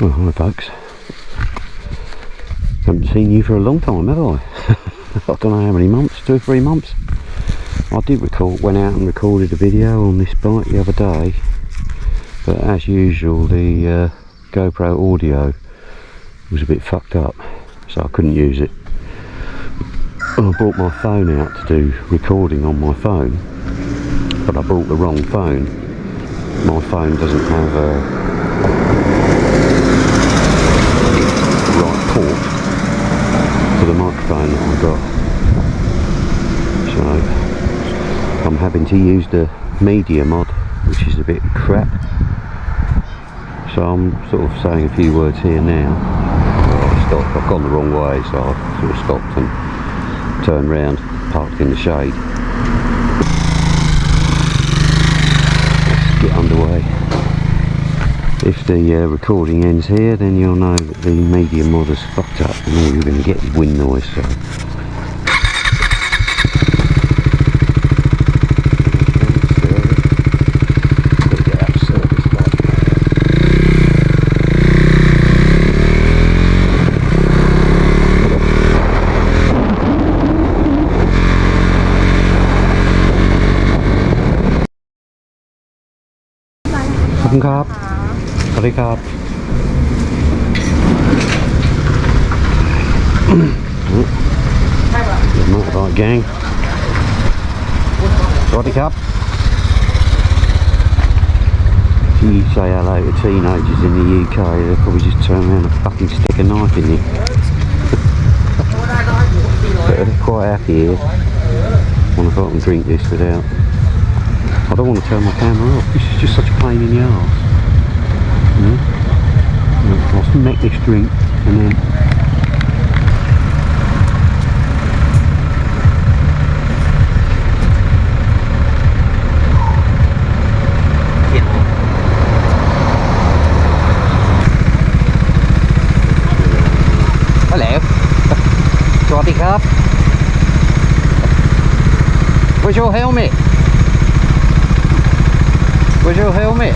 Well, hi folks. Haven't seen you for a long time, have I? I don't know how many months, 2 or 3 months. I did went out and recorded a video on this bike the other day, but as usual the GoPro audio was a bit fucked up, so I couldn't use it. I brought my phone out to do recording on my phone, but I brought the wrong phone. My phone doesn't have a right port for the microphone that I've got, so I'm having to use the media mod, which is a bit crap. So I'm sort of saying a few words here now. I stopped, I've gone the wrong way, so I sort of stopped and turned round, parked in the shade. Let's get underway. If the recording ends here, then you'll know that the media mod is fucked up and all you're going to get is wind noise. Soครับสวัสดีครับ The motorbike gang. สวัสดีครับ If you say hello to teenagers in the UK, they'll probably just turn around and fucking stick a knife in you. But they're quite happy here. I wonder if I can drink this without. I don't want to turn my camera off. This is just such a pain in the arse. I'll make this drink and then hello. สวัสดีครับ Where's your helmet? Where's your helmet?